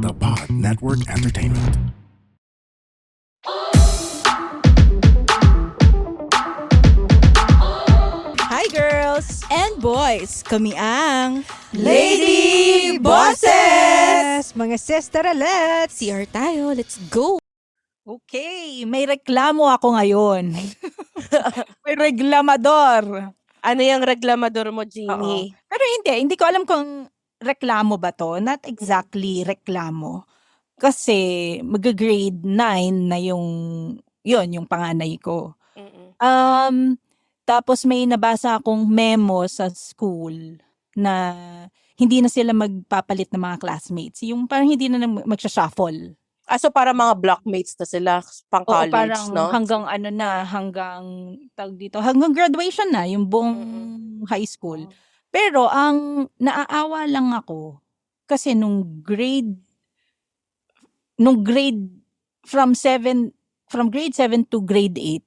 The Pod Network Entertainment. Hi girls And boys, kami ang Lady Bosses! Mga sisteralets! CR tayo, let's go! Okay, may reklamo ako ngayon. May reklamador. Ano yung reklamador mo, Oo. Jeannie? Pero hindi ko alam kung reklamo ba to. Not exactly reklamo. Kasi mag-grade 9 na yung panganay ko. Mm-mm. Tapos may nabasa akong memo sa school na hindi na sila magpapalit ng mga classmates. Yung parang hindi na magsha-shuffle. So para mga blockmates na sila, pang Oo, college, parang no? hanggang hanggang graduation na, yung buong high school. Pero ang naaawa lang ako, kasi nung grade from grade 7 to grade 8,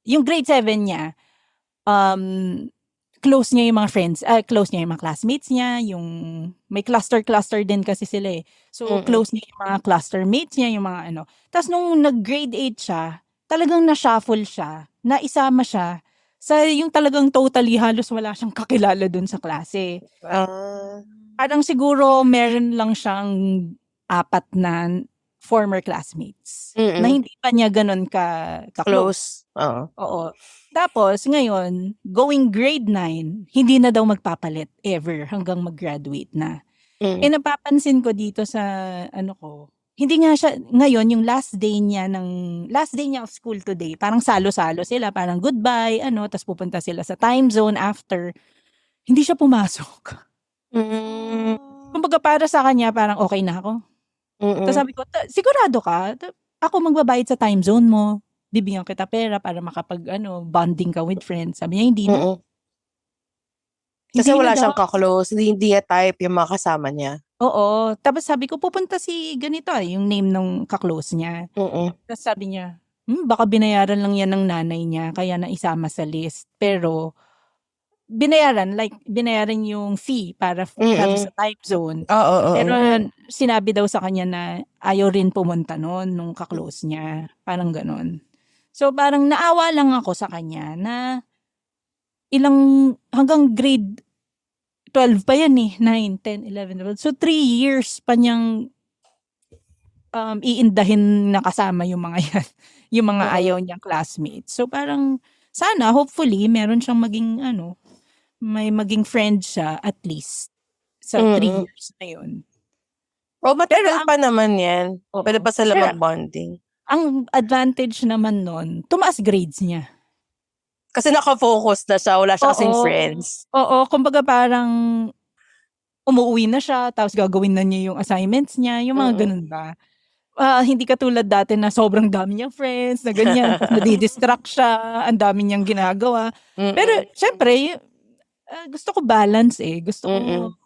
yung grade 7 niya, close niya yung mga friends, close niya yung mga classmates niya, yung may cluster din kasi sila eh. So close niya yung mga cluster mates niya, yung mga ano. Tapos nung nag-grade 8 siya, talagang na-shuffle siya, naisama siya sa yung talagang totally halos wala siyang kakilala dun sa klase. Parang siguro meron lang siyang 4 na former classmates na hindi pa niya ganun ka-close. Close. Oo. Tapos ngayon, going grade 9, hindi na daw magpapalit ever hanggang mag-graduate na. Napapansin ko dito sa hindi nga siya ngayon yung last day niya of school today. Parang salo-salo sila, parang goodbye, tapos pupunta sila sa time zone after. Hindi siya pumasok. Kumbaga para sa kanya parang okay na ako. Tapos sabi ko, sigurado ka? Ako magbabayad sa time zone mo. Bibigyan kita pera para bonding ka with friends. Sabi niya, hindi na. Kasi Hindi wala na siyang daw. ka-close, hindi niya type yung mga kasama niya. Oo. Tapos sabi ko, pupunta si ganito yung name ng kaklose niya. Tapos sabi niya, baka binayaran lang yan ng nanay niya, kaya naisama sa list. Pero, binayaran yung fee para sa time zone. Pero sinabi daw sa kanya na ayaw rin pumunta noon nung kaklose niya. Parang ganon. So parang naawa lang ako sa kanya na hanggang grade 12 pa yan eh. 9, 10, 11, 12. So 3 years pa niyang iindahin na kasama yung mga yan. Yung mga ayaw niyang classmates. So parang sana hopefully meron siyang may maging friend siya at least sa 3 years na yun. Matagal pa naman yan. Oo. Pwede pa sila Pero mag-bonding. ang advantage naman nun, tumaas grades niya. Kasi naka-focus na siya, wala siya kasing friends. Oo, kumbaga parang umuwi na siya, tapos gagawin na niya yung assignments niya, yung mga ganun ba. Hindi katulad dati na sobrang dami niyang friends, na ganyan, tapos nadidistract siya, ang dami niyang ginagawa. Pero, syempre, gusto ko balance eh. Gusto ko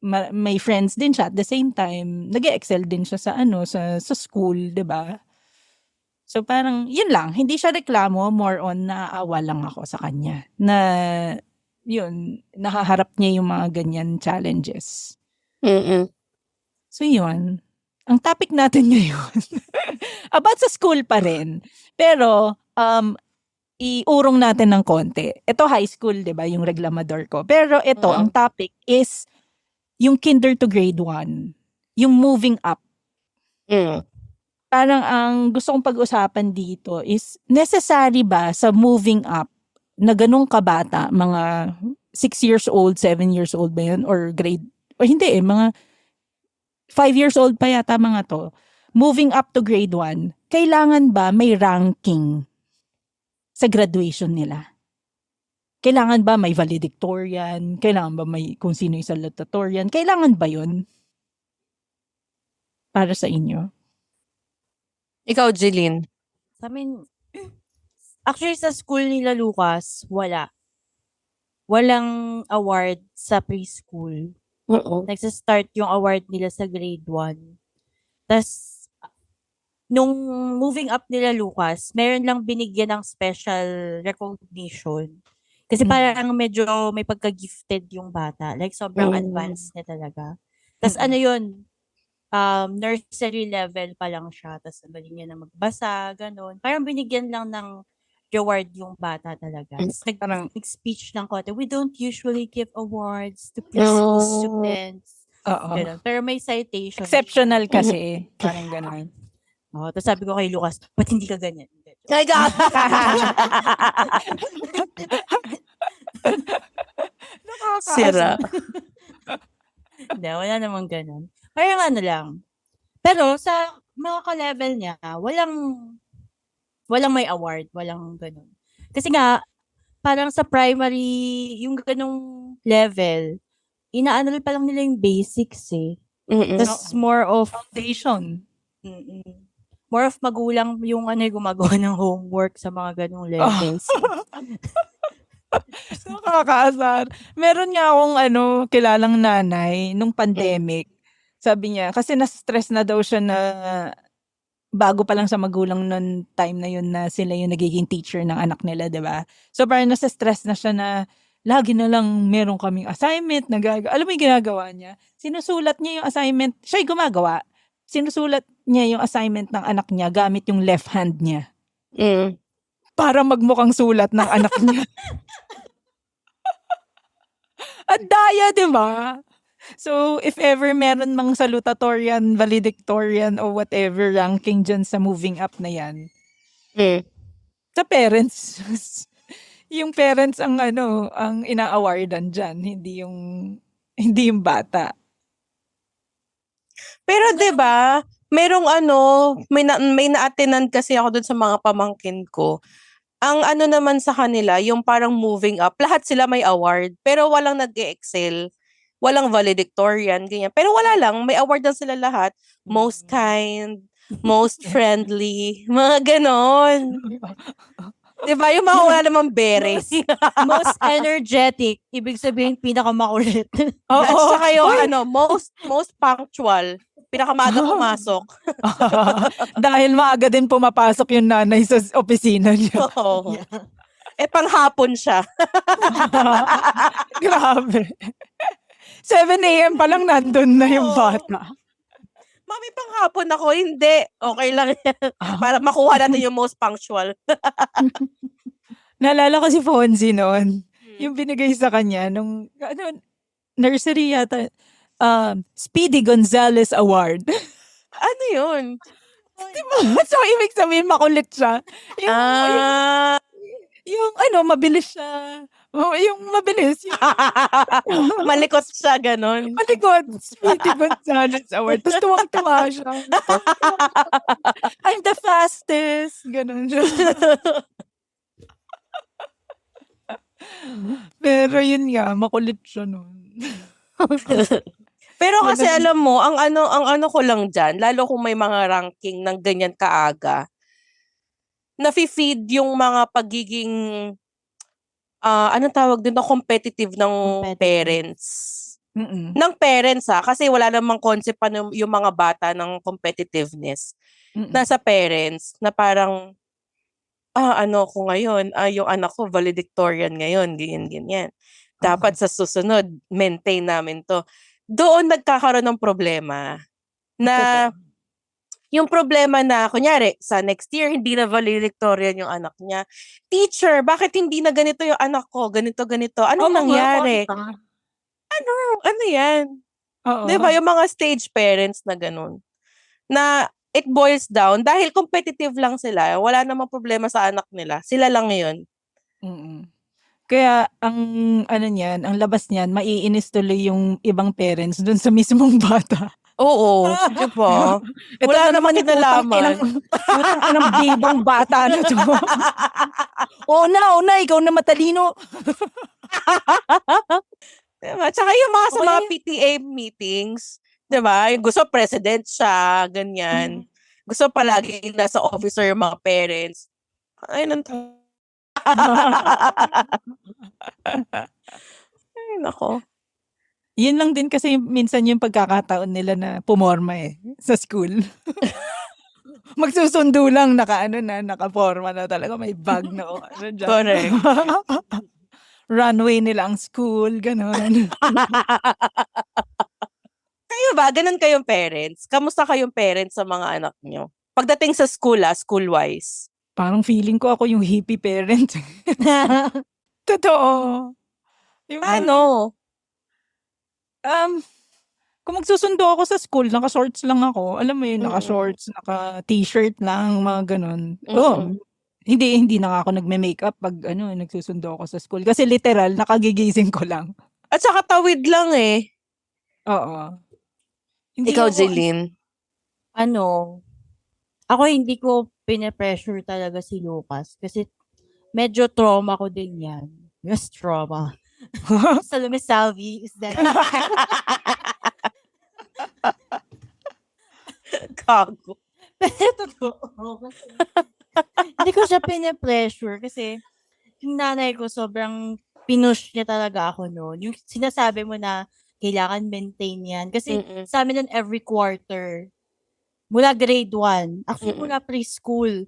may friends din siya at the same time, nag-excel din siya sa school, 'di ba? So parang yun lang, hindi siya reklamo, more on naaawa lang ako sa kanya na yun, nakaharap niya yung mga ganyan challenges. So yun, ang topic natin ngayon about sa school pa rin. Pero iurong natin ng konti. Ito high school, 'di ba, yung reklamador ko. Pero ito ang topic is yung kinder to grade 1, yung moving up. Parang ang gusto kong pag-usapan dito is necessary ba sa moving up na ganung kabata, mga 6 years old, 7 years old ba yun? Or hindi mga 5 years old pa yata mga to. Moving up to grade 1, kailangan ba may ranking sa graduation nila? Kailangan ba may valedictorian? Kailangan ba may kung sino yung salutatorian? Kailangan ba yun? Para sa inyo? Ikaw, Jeline. Sa amin, actually sa school nila Lucas, wala. Walang award sa preschool. Nagsa-start yung award nila sa grade 1. Tapos, nung moving up nila Lucas, meron lang binigyan ng special recognition. Kasi parang medyo may pagka-gifted yung bata. Like, sobrang advanced na talaga. Tapos yun, nursery level pa lang siya, tas ang galing niya na magbasa, gano'n. Parang binigyan lang ng reward yung bata talaga. Tas Parang, nag-speech ng konti, "We don't usually give awards to preschool Oh. students." oo. Gano'n. Pero may citation siya. Exceptional kasi. Parang gano'n. Oo, tas sabi ko kay Lucas, "Ba't hindi ka ganyan?" My God! Sira. Hindi, wala namang gano'n. Parang ano lang. Pero sa mga ka-level niya, walang may award, walang gano'n. Kasi nga, parang sa primary, yung gano'ng level, inaaral pa lang nila yung basics eh. Mm-mm. Tas more of, Foundation. more of magulang yung gumagawa ng homework sa mga gano'ng levels. Nakakaasar. Meron nga akong kilalang nanay nung pandemic. Sabi niya, kasi na-stress na daw siya na bago pa lang sa magulang nun time na yun na sila yung nagiging teacher ng anak nila, di ba? So parang nasa-stress na siya na lagi na lang meron kaming assignment na alam mo yung ginagawa niya? Sinusulat niya yung assignment, siya'y gumagawa. Sinusulat niya yung assignment ng anak niya gamit yung left hand niya. Mm. Para magmukhang sulat ng anak niya. At daya, di ba? So, if ever meron mang salutatorian, valedictorian, o whatever ranking dyan sa moving up na yan, sa parents, yung parents ang ang ina-awardan dyan, hindi yung bata. Pero 'di ba, merong may na-attenan kasi ako dun sa mga pamangkin ko. Ang naman sa kanila, yung parang moving up, lahat sila may award, pero walang nag-e-excel. Walang valedictorian, ganyan. Pero wala lang, may award lang sila lahat. Most kind, most friendly, mga ganon. 'Di ba? Yung mga wala namang beres. Most energetic, ibig sabihin pinakamakulit. At saka yung most punctual. Pinakamaaga pumasok. Dahil maaga din pumapasok yung nanay sa opisina niya. Oo. Panghapon siya. Grabe. 7 a.m. pa lang nandun na yung bata. Mami, panghapon ako. Hindi. Okay lang yan. Para makuha natin yung most punctual. Naalala ko si Fonzie noon. Yung binigay sa kanya nung nursery yata. Speedy Gonzales Award. Ano yun? Diba? So, ibig sabihin makulit siya. Yung mabilis siya. Yung mabilis. Malikot siya, ganon. Malikot. Speedy Gonzales Award. Tapos tuwang-tuwa siya. I'm the fastest. Ganon siya. Pero yun nga, makulit siya nun. Pero kasi alam mo, ang ano ko lang dyan, lalo kung may mga ranking ng ganyan kaaga, nafi-feed yung mga pagiging, anong tawag din, competitive ng parents. Ng parents kasi wala namang concept pa yung mga bata ng competitiveness. Nasa parents, na parang, ko ngayon, yung anak ko valedictorian ngayon, ganyan. Dapat sa susunod, maintain namin to. Doon nagkakaroon ng problema na yung problema na, kunyari, sa next year, hindi na valedictorian yung anak niya. Teacher, bakit hindi na ganito yung anak ko? Ganito. Anong nangyari? Ano yan? Diba? Yung mga stage parents na ganun. Na it boils down, dahil competitive lang sila, wala namang problema sa anak nila. Sila lang ngayon. Kaya ang ang labas niyan, maiinis tuloy yung ibang parents dun sa mismong bata. Oo, di ba? Wala naman kinalaman. Ng bibang bata na to. Una, ikaw na matalino. Diba? Tsaka yung mga sa mga PTA meetings, diba? Yung gusto president siya, ganyan. Gusto palagi nasa officer yung mga parents. Ay, Ay, nako. Yun lang din kasi minsan yung pagkakataon nila na pumorma sa school. Magsusundo lang, nakaporma na talaga, may bag na dyan. Correct. Runway nila ang school, gano'n. Kayo ba, ganun kayong parents? Kamusta kayong parents sa mga anak nyo? Pagdating sa school, school-wise. Parang feeling ko ako yung hippie parent. Totoo. Yung Ano? kung magsusundo ako sa school, naka-shorts lang ako. Alam mo yun, Mm. naka-shorts, naka-t-shirt lang, mga ganun. Mm. Hindi na ako nagme-makeup pag nagsusundo ako sa school. Kasi literal, nakagigising ko lang. At saka tawid lang eh. Oo. Ikaw, Jeline. Ako hindi ko pine-pressure talaga si Lucas kasi medyo trauma ko din yan. Yes, trauma. Salome Salvi, is that? Gago. Pero totoo. Hindi ko siya pine-pressure kasi yung nanay ko sobrang pinush niya talaga ako noon. Yung sinasabi mo na kailangan maintain yan. Kasi Mm-mm. sa amin nun every quarter, mula grade 1, actually Mm-mm. mula preschool,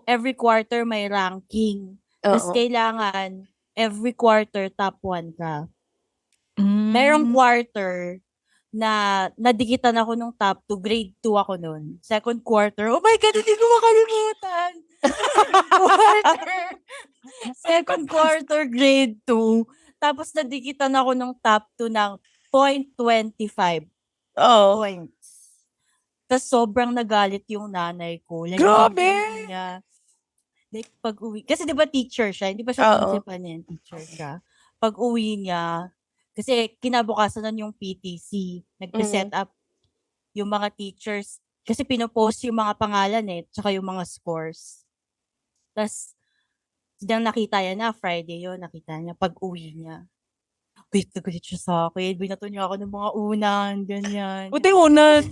every quarter may ranking. Tapos Oo. kailangan every quarter top 1 ka. Mm. Merong quarter na nadikitan ako nung top 2, grade 2 ako nun. Second quarter, oh my God, hindi ko makalimutan. Second quarter, grade 2. Tapos nadikitan ako nung top 2 ng 0.25 Oo. points. Tapos sobrang nagalit yung nanay ko. Like, Grabe! pag-uwi niya, like, pag-uwi, kasi di ba teacher siya, hindi ba siya Oo. principal niya, teacher siya. Pag-uwi niya, kasi kinabukasan nun yung PTC, nagpe-set up yung mga teachers, kasi pinopost yung mga pangalan tsaka yung mga scores. Tapos, nang nakita niya na, Friday yun, nakita niya, pag-uwi niya. Wait, nagalit siya sa akin. Binato niya ako ng mga unan, ganyan. Buti unan. 0.25!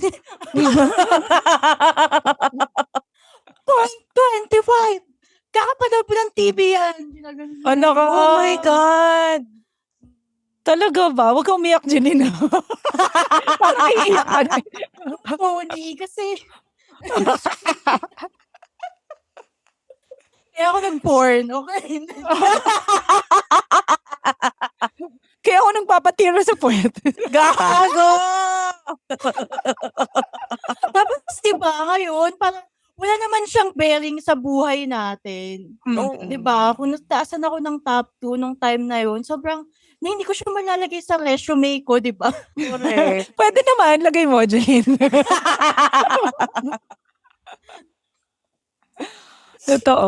Kakapanood po ng TV yan. Ginaganon niya. Ano ka? Oh my God! Talaga ba? Huwag kang umiyak, Jeline. Parang iiyak ka na. Phony kasi. Kaya ako nag-porn, okay? Kaya ako nagpapatira sa puwet. Gago! Tapos, diba, ngayon, parang wala naman siyang bearing sa buhay natin. Oo. Diba? Kung nataasan ako ng top 2 nung time na yun, sobrang, na hindi ko siya malalagay sa resume ko, diba? Correct. Pwede naman, lagay mo, Jeline. Totoo.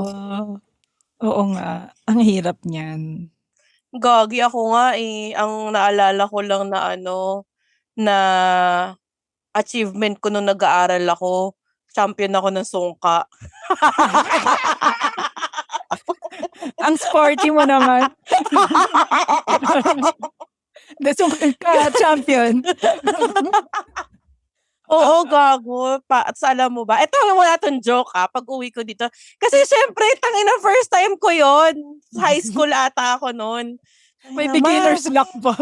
Oo nga. Ang hirap niyan. Gagi ako nga eh. Ang naalala ko lang na na achievement ko nung nag-aaral ako, champion ako ng sungka. Ang sporty mo naman. Champion. Oo, gago. At alam mo ba? Ito, wala tong joke pag-uwi ko dito. Kasi syempre, tangina, first time ko yon. High school ata ako noon. May beginner's luck pa.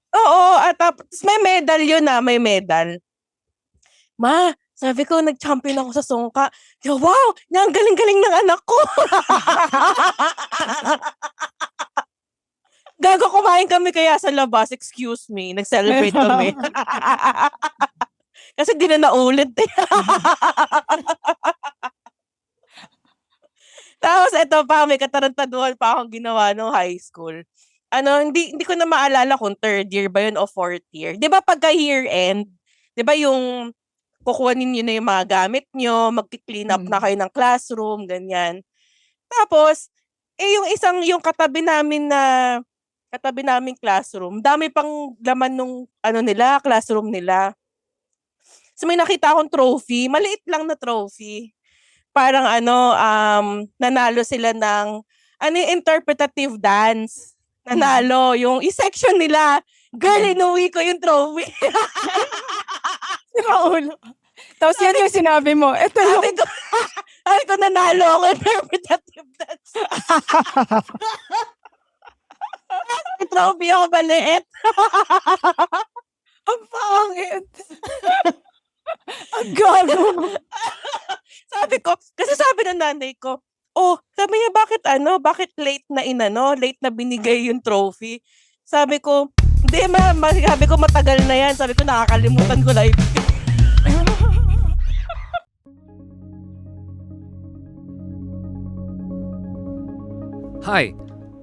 Oo, at tapos may medal yun may medal. Ma, sabi ko, nag-champion ako sa sungka. Wow, ang galing-galing ng anak ko. Gago, kumain kami kaya sa labas. Excuse me, nag-celebrate kami. Kasi di na naulit eh. Tapos eto pa, may katarantaduhan pa akong ginawa nung high school. Hindi ko na maalala kung third year ba yun o fourth year. 'Di ba pagka year end, 'di ba yung kukuha ninyo na yung mga gamit nyo, magki-clean up na kayo ng classroom, ganyan. Tapos, yung katabi naming classroom, dami pang laman nung classroom nila. So may nakita akong trophy, maliit lang na trophy. Parang nanalo sila ng interpretative dance. Nanalo yung section nila. Girl, inuwi ko yung trophy. Raulo. Tapos yan yung sinabi mo. Ito yung... Sabi ko, nanalo ako interpretative dance. May trophy ako maliit. Ang pangit. Ang gago. Kasi sabi ng nanay ko, sabi niya, bakit late na binigay yung trophy? Sabi ko, Hindi, sabi ko matagal na yan. Sabi ko nakakalimutan ko life. Hi,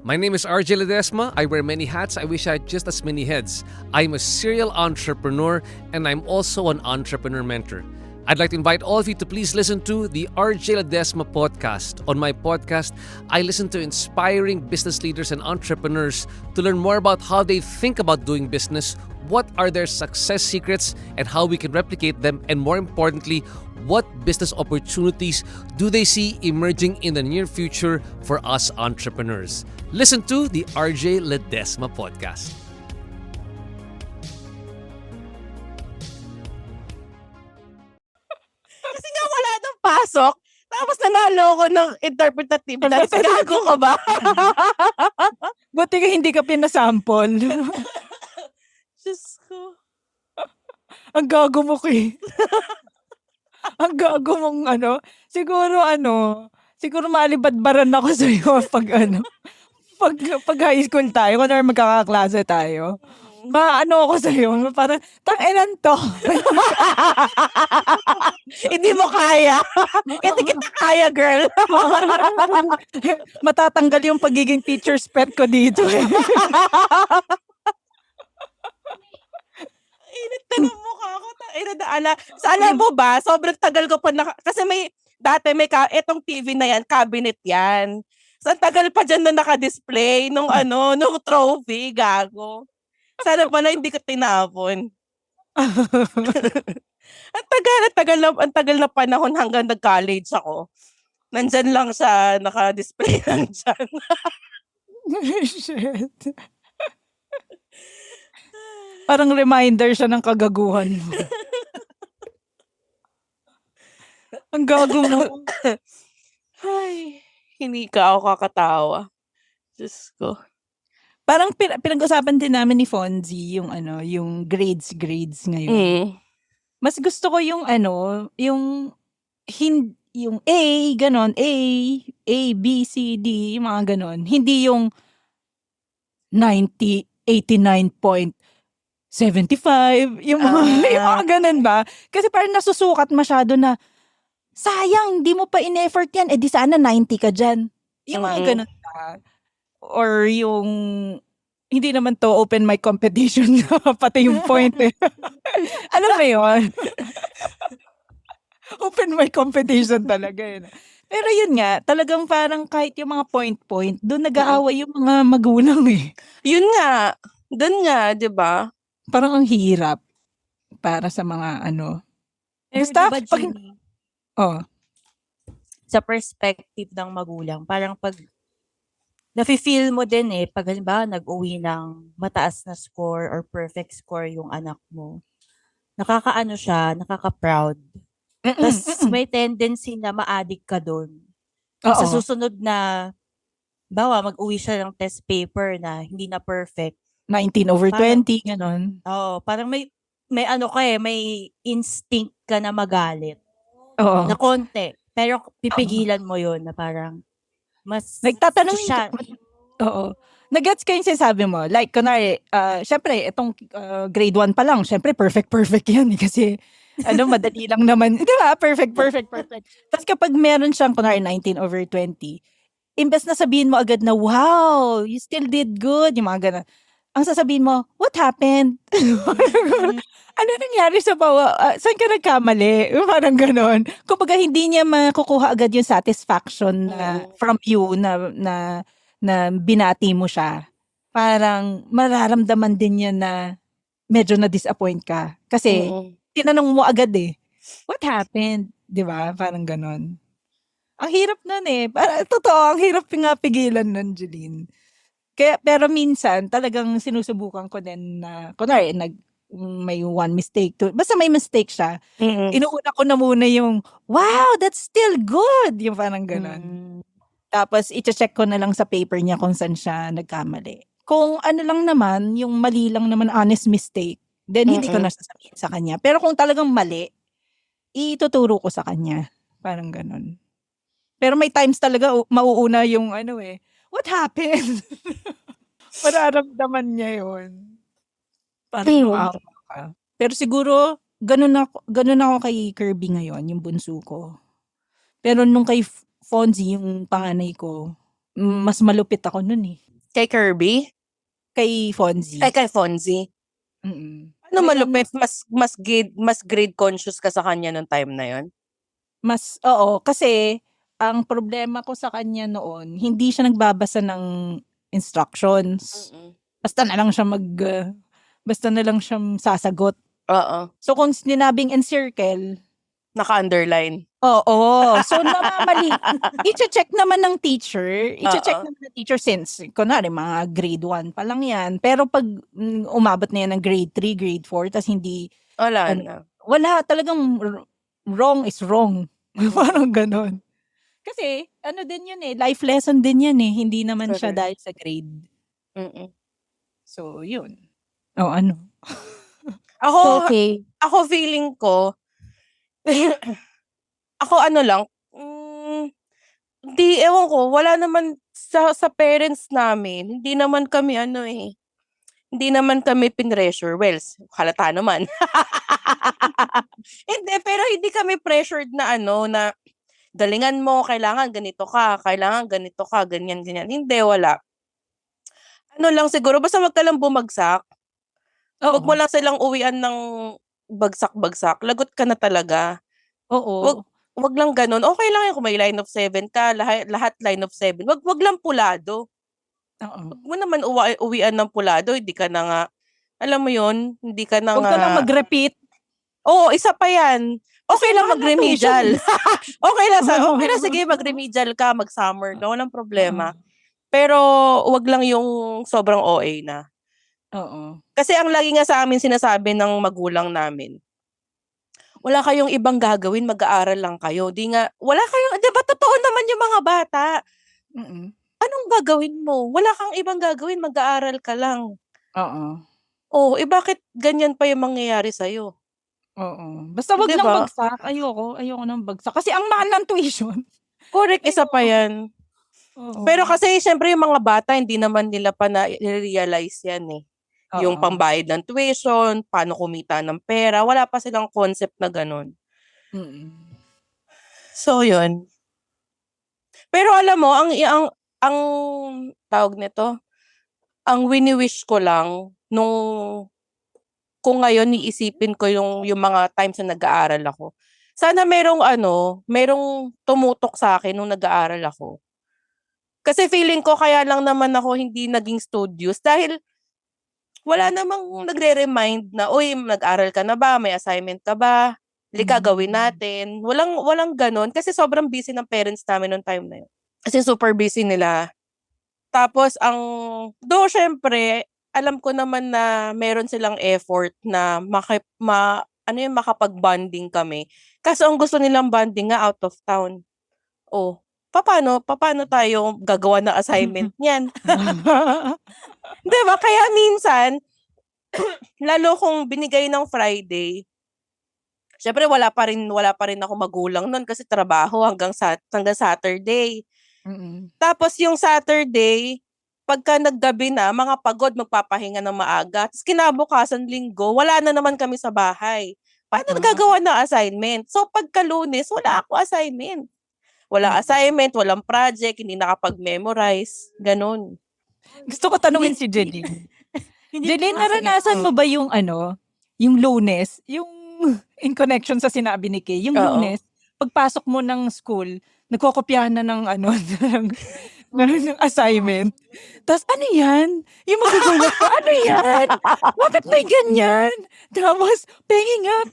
my name is RJ Ledesma. I wear many hats. I wish I had just as many heads. I'm a serial entrepreneur and I'm also an entrepreneur mentor. I'd like to invite all of you to please listen to the RJ Ledesma podcast. On my podcast, I listen to inspiring business leaders and entrepreneurs to learn more about how they think about doing business, what are their success secrets, and how we can replicate them, and more importantly, what business opportunities do they see emerging in the near future for us entrepreneurs. Listen to the RJ Ledesma podcast. Kasi nga wala nang pasok. Tapos nanalo ko ng interpretative dance. Gago ka ba? Buti ka hindi ka pinasample. Diyos ko. Ang gago mo, Kay. Ang gago mong siguro malibadbaran ako sa'yo pag high school tayo, kung magkakaklase tayo. Ako sa'yo, parang, tanginan to. Hindi mo kaya. Hindi kita kaya, girl. Matatanggal yung pagiging teacher's pet ko dito. Init na ng mukha ko. Alam mo ba, sobrang tagal ko pa kasi dati etong TV na yan, cabinet yan. So, ang tagal pa dyan na naka-display nung trophy, gago. Sana pala hindi ko tinapon. Ang tagal na panahon hanggang nag-college ako. Nandyan lang siya, naka-display lang dyan. Shit. Parang reminder siya ng kagaguhan mo. Ang gago mo. Ay, hindi ka ako kakatawa. Diyos ko. Parang pinag-usapan din namin ni Fonzie yung grades ngayon. Mas gusto ko yung yung A, ganon, A, B, C, D, yung mga ganon. Hindi yung 90, 89.75, yung mga ganon ba? Kasi parang nasusukat masyado na, sayang, hindi mo pa in-effort yan, di sana 90 ka dyan. Yung mga ganon ba? Or yung, hindi naman to open mic competition, pati yung point eh. Alam mo yun? Open mic competition talaga yun. Pero yun nga, talagang parang kahit yung mga point, doon nag-aaway yung mga magulang eh. Yun nga, doon nga, di ba? Parang ang hirap para sa mga Basta, Diba, Jeannie, sa perspective ng magulang, parang pag nafe-feel mo din pag halimbawa nag-uwi ng mataas na score or perfect score yung anak mo, nakaka-proud. Tapos may tendency na ma-addict ka doon. Sa susunod na, mag-uwi siya ng test paper na hindi na perfect. 19/20, gano'n. Parang may may instinct ka na magalit. Oo. Na konti. Pero pipigilan mo yun na parang mas Nagtatanong siya. Oo. Nagets ko yung sinasabi mo. Like, kunwari, syempre, itong grade 1 pa lang, syempre, perfect yan. Kasi, madali lang naman. Di ba? Perfect. Tapos kapag meron siyang, kunwari, 19/20, imbes na sabihin mo agad na, wow, you still did good, yung mga ganun. Ang sasabihin mo, what happened? Ano nangyari sa saan ka nagkamali? Parang ganon. Kumbaga, hindi niya makukuha agad yung satisfaction from you na binati mo siya. Parang mararamdaman din niya na medyo na-disappoint ka. Kasi, tinanong mo agad what happened? Di ba? Parang ganon. Ang hirap nun totoo, ang hirap nga pigilan nun, Jeline. Pero minsan, talagang sinusubukan ko din na, kunwari, may one mistake. Basta may mistake siya. Inuuna ko na muna yung, wow, that's still good. Yung parang ganon. Tapos, i-check ko na lang sa paper niya kung saan siya nagkamali. Kung lang naman, yung mali lang naman, honest mistake, then hindi ko na sasabihin sa kanya. Pero kung talagang mali, ituturo ko sa kanya. Parang ganon. Pero may times talaga, mauuna yung what happened? Mararamdaman niya yun. Parang maawa ka. Pero siguro, ganun ako kay Kirby ngayon, yung bunso ko. Pero nung kay Fonzie, yung panganay ko, mas malupit ako nun eh. Kay Kirby? Kay Fonzie. Ay, kay Fonzie. Mm. Ano Ngayon, malupit? Mas grade conscious ka sa kanya nung time na yon? oo, kasi ang problema ko sa kanya noon, hindi siya nagbabasa ng instructions. Basta na lang siya basta na lang siyang sasagot. Oo. So kung sinabing encircle, Naka-underline. oo. So namamali. I-check naman ng teacher. I-check naman ng teacher since, kunwari, mga grade 1 pa lang yan. Pero pag umabot na yan ng grade 3, grade 4, tas hindi, Wala ano, na. wala talagang wrong is wrong. Parang ganon. Kasi, ano din yun eh, life lesson din yan eh. Hindi naman siya Correct. dahil sa grade. Mm-mm. So, yun. Oh, ano? Ako, Okay. ako feeling ko, ako ano lang, di, ewan ko, wala naman sa parents namin, hindi naman kami hindi naman kami pinressure. Well, halata naman. Hindi, pero hindi kami pressured na na galingan mo, kailangan ganito ka, ganyan, ganyan. Hindi, wala. Ano lang siguro, basta wag ka lang bumagsak. Wag mo Oo. lang silang uwian ng bagsak-bagsak. Lagot ka na talaga. Oo. Wag lang ganun. Okay lang yan kung may line of 7 ka, lahat line of 7. Wag lang pulado. Oo. Wag mo naman uwian ng pulado, hindi ka na nga, alam mo yun, hindi ka na Huwag ka lang mag-repeat. Oo, isa pa yan. Okay lang mahal na mag-remedial. okay lang, okay lang, Oo. sige, mag-remedial ka, mag-summer ka, walang problema. Pero wag lang yung sobrang OA na. Oo. Kasi ang lagi nga sa amin sinasabi ng magulang namin, wala kayong ibang gagawin, mag-aaral lang kayo. Wala kayong, di ba totoo naman yung mga bata? Mm. Anong gagawin mo? Wala kang ibang gagawin, mag-aaral ka lang. Oo. Oh, bakit ganyan pa yung mangyayari sa'yo? Oo. Basta wag Di lang ba? bagsak. Ayoko ng bagsak. Kasi ang mahal ng tuition. Correct, isa pa yan. Oo. Pero kasi syempre yung mga bata, hindi naman nila pa na-realize yan eh. Yung Oo. pambayad ng tuition, paano kumita ng pera, wala pa silang concept na ganun. Mm. So, yun. Pero alam mo, ang tawag nito, ang wini-wish ko lang, kung ngayon iisipin ko yung mga times na nag-aaral ako, sana merong tumutok sa akin nung nag-aaral ako. Kasi feeling ko kaya lang naman ako hindi naging studious dahil wala namang nagre-remind na, uy, nag-aral ka na ba? May assignment ka ba? Halika, gawin natin. Walang ganon kasi sobrang busy ng parents namin noong time na yun. Kasi super busy nila. Tapos syempre, alam ko naman na meron silang effort na makapag-bonding kami. Kaso ang gusto nilang bonding nga out of town. Oh, paano tayo gagawa ng assignment niyan? 'Di ba? Kaya minsan, lalo kung binigay ng Friday, syempre wala pa rin ako magulang noon kasi trabaho hanggang Saturday. Mm. Tapos yung Saturday, pagka naggabi na, mga pagod, magpapahinga ng maaga. Tapos kinabukasan Linggo, wala na naman kami sa bahay. Paano gagawa ng assignment? So pagka Lunes, wala ako assignment. Walang assignment, walang project, hindi nakapag-memorize. Ganon. Gusto ko tanungin si Jeline. Jeline, naranasan mo ba yung yung Lunes, yung in connection sa sinabi ni Kay, yung Oo. Lunes, pagpasok mo ng school, nagkokopyahan na ng ng assignment. Tapos, ano yan? Yung magugulat ko, ano yan? Bakit may ganyan? Tapos, pengi nga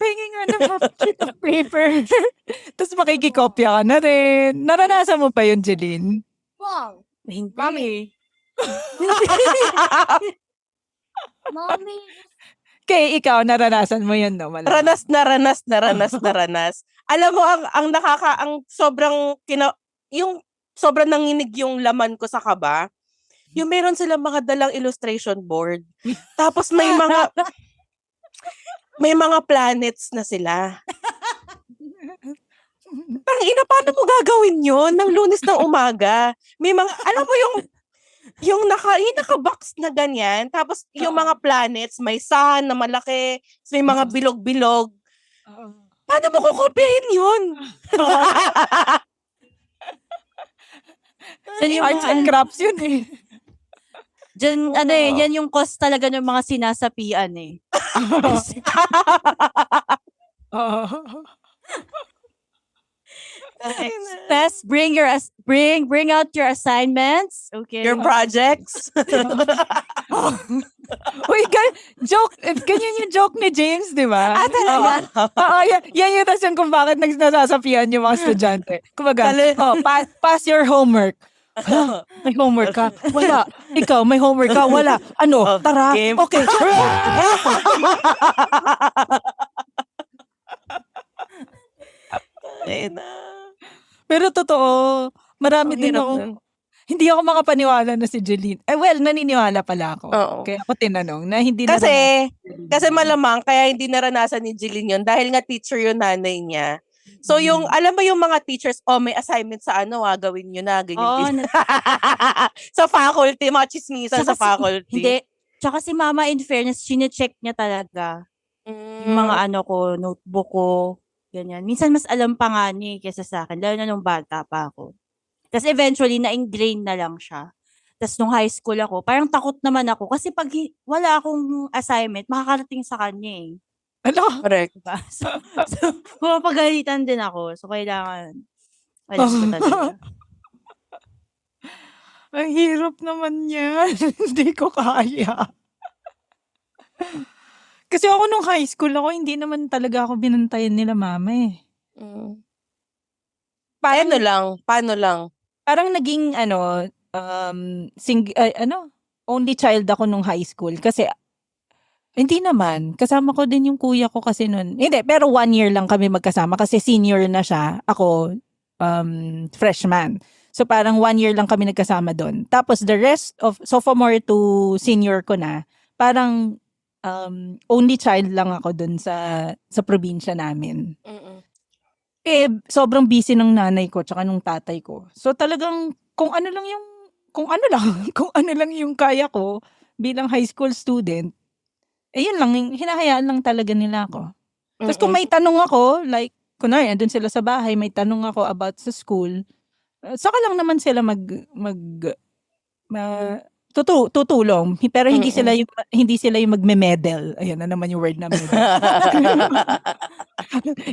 ng half sheet of paper. Tapos, makikikopya ka na rin. Naranasan mo pa yun, Jeline? Wow. Hindi. Mami. Kay ikaw, naranasan mo yun, no? Malamang. Ranas. Alam mo, ang sobrang yung sobrang nanginig yung laman ko sa kaba, yung meron silang mga dalang illustration board. Tapos may mga planets na sila. Tangina, paano mo gagawin yun ng Lunes ng umaga? May mga, alam mo yung, yung naka-box na ganyan. Tapos yung mga planets, may sun na malaki, may mga bilog-bilog. Paano mo kukupihin yun? Yan yung Arts and crafts yun eh. Diyan, yan yung cost talaga ng mga sinasapian eh. Best, bring out your assignments. Okay. Your projects. Uy, joke. Ganyan yung joke ni James, di ba? talaga? Oo, yan yung rason kung bakit nasasapian yung mga estudyante. Kumbaga, pass your homework. Hala, may homework ka? Wala. Ikaw, may homework ka? Wala. Ano? Tara. game. Okay. Pero totoo, marami din ako. Hindi ako makapaniwala na si Jeline. Well, naniniwala pala ako. Oo. Kaya ako tinanong na hindi Kasi malamang kaya hindi naranasan ni Jeline yun dahil nga teacher yung nanay niya. So yung, alam mo yung mga teachers, may assignment sa gawin nyo na, ganyan. Sa faculty, mga chismisan sa faculty. Hindi. Tsaka si mama, in fairness, chinecheck niya talaga. Yung mga notebook ko, ganyan. Minsan mas alam pa nga niya kaysa sa akin, lalo na nung bata pa ako. Tapos eventually, na-ingrain na lang siya. Tapos nung high school ako, parang takot naman ako kasi pag wala akong assignment, makakarating sa kanya eh. Ano? Correct. Diba? So pumapagalitan din ako. So, kailangan alis ko talaga. Ang hirap naman yan. Hindi ko kaya. Kasi ako nung high school ako, hindi naman talaga ako binantayan nila mama eh. Paano lang? Parang naging only child ako nung high school kasi hindi naman. Kasama ko din yung kuya ko kasi nun. Hindi, pero 1 year lang kami magkasama kasi senior na siya. Ako, freshman. So parang 1 year lang kami nagkasama doon. Tapos the rest of, sophomore to senior ko na, parang only child lang ako doon sa probinsya namin. Sobrang busy ng nanay ko tsaka nung tatay ko. So talagang kung ano lang yung kaya ko bilang high school student, yun lang, hinahayaan lang talaga nila ako. Tapos kung may tanong ako, like, kunwari, andun sila sa bahay, may tanong ako about sa school, saka lang naman sila tutulong. Pero hindi sila yung magme-medal. Ayan na naman yung word na medal.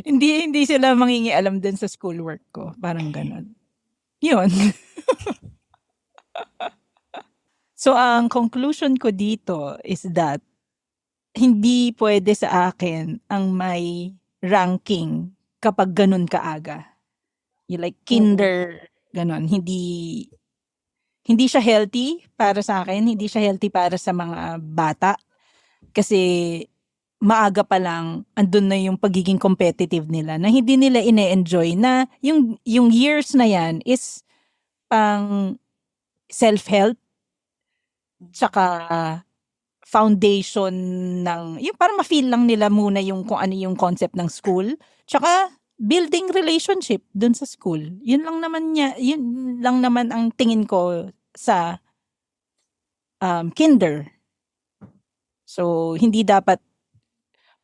hindi sila mangingialam din sa schoolwork ko. Parang ganon. Yun. So, ang conclusion ko dito is that hindi pwede sa akin ang may ranking kapag ganun kaaga. You like kinder, ganon. Hindi siya healthy para sa akin. Hindi siya healthy para sa mga bata. Kasi maaga pa lang, andun na yung pagiging competitive nila na hindi nila ine-enjoy na yung years na yan is pang self-help tsaka foundation ng, yung parang ma-feel lang nila muna yung kung ano yung concept ng school. Tsaka building relationship dun sa school. Yun lang naman ang tingin ko sa kinder. So, hindi dapat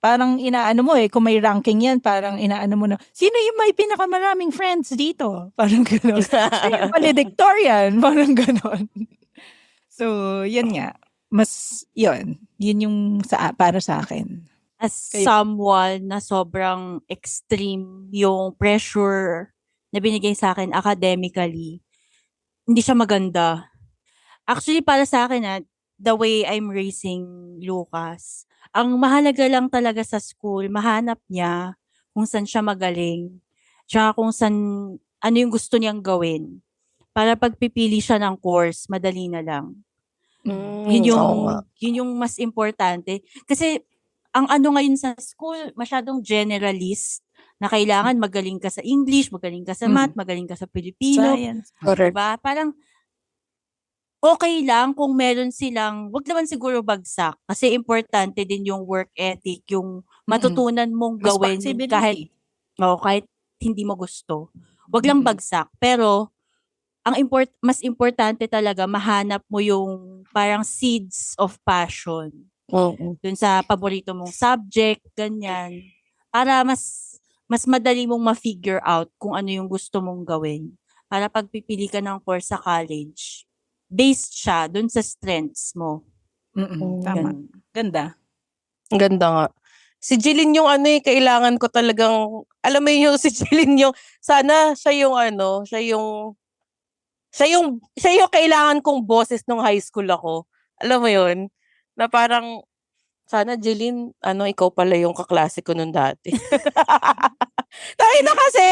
parang inaano mo kung may ranking yan, parang inaano mo na, sino yung may pinakamaraming friends dito? Parang gano'n. Sino yung valedictorian? Parang gano'n. So, yan nga. Yun yung para sa akin. As someone na sobrang extreme yung pressure na binigay sa akin academically, hindi siya maganda. Actually, para sa akin, the way I'm raising Lucas, ang mahalaga lang talaga sa school, mahanap niya kung saan siya magaling, tsaka kung saan, ano yung gusto niyang gawin. Para pagpipili siya ng course, madali na lang. Yun yung mas importante. Kasi, ang ngayon sa school, masyadong generalist, na kailangan magaling ka sa English, magaling ka sa math, magaling ka sa Pilipino. Science. Diba? Parang, okay lang kung meron silang, wag naman siguro bagsak. Kasi importante din yung work ethic, yung matutunan mong gawin kahit hindi mo gusto. Wag lang bagsak. Pero, mas importante talaga mahanap mo yung parang seeds of passion dun sa paborito mong subject, ganyan. Para mas madali mong ma-figure out kung ano yung gusto mong gawin. Para pagpipili ka ng course sa college, based siya dun sa strengths mo. Tama. Ganun. Ganda. Ang ganda nga. Si Jeline yung kailangan ko talagang, alam mo yung si Jeline yung, sana siya yung kailangan kong boses nung high school ako. Alam mo yun? Na parang, sana Jeline, ikaw pala yung kaklase ko nung dati. Tayo na kasi!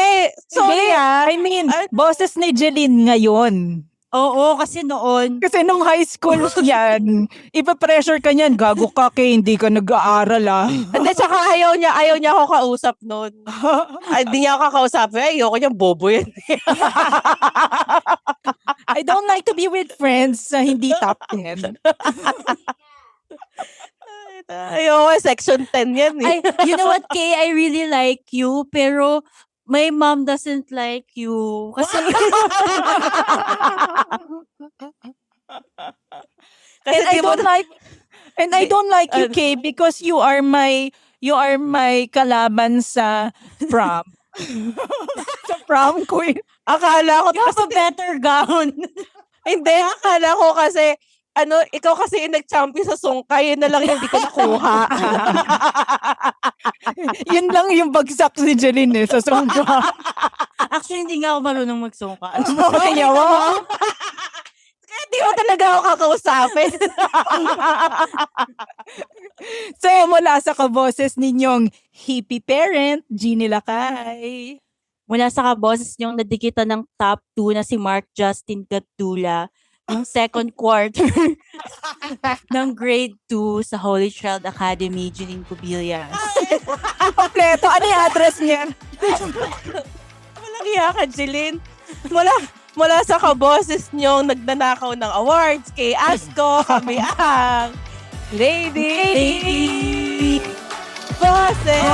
Sorry I mean, boses ni Jeline ngayon. Oo, kasi noon, Kasi nung high school yan, ipa-pressure ka niyan, gago ka kay hindi ka nag-aaral Hindi, saka ayaw niya ako kausap nun. Hindi niya ako kakausap. Ayoko niya, bobo yan. I don't like to be with friends na hindi top 10. Ayoko, section 10 yan eh. you know what, Kay, I really like you, pero my mom doesn't like you. Kasi, Kasi And I don't like you, Kay, because you are my kalaban sa prom. Sa prom ko. Akala ko you have a better gown. Hindi, akala ko kasi, ikaw kasi yung nag-champion sa sungkay, yun na lang yung hindi ko nakuha. Yun lang yung bagsak si Jeline sa songka. Actually, hindi nga ako marunong magsungka. Kaya mo? Kaya di mo talaga ako kakausapin. So, mula sa kaboses ninyong hippie parent, Jeannie Lakay. Mula sa kaboses niyong nadikitan ng top 2 na si Mark Justin Gatdula, yung second quarter ng grade 2 sa Holy Child Academy, Jeline Cubillas. Kompleto. Ano yung address niya? Walang iya ka, Jeline. Mula sa kaboses niyong nagnanakaw ng awards kay Asko, kami ang Lady Boses!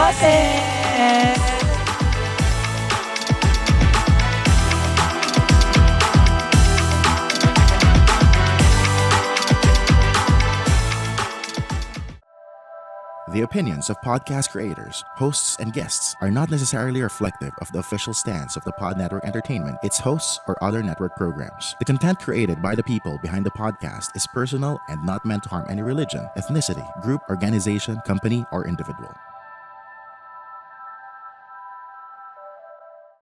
The opinions of podcast creators, hosts, and guests are not necessarily reflective of the official stance of the Pod Network Entertainment, its hosts, or other network programs. The content created by the people behind the podcast is personal and not meant to harm any religion, ethnicity, group, organization, company, or individual.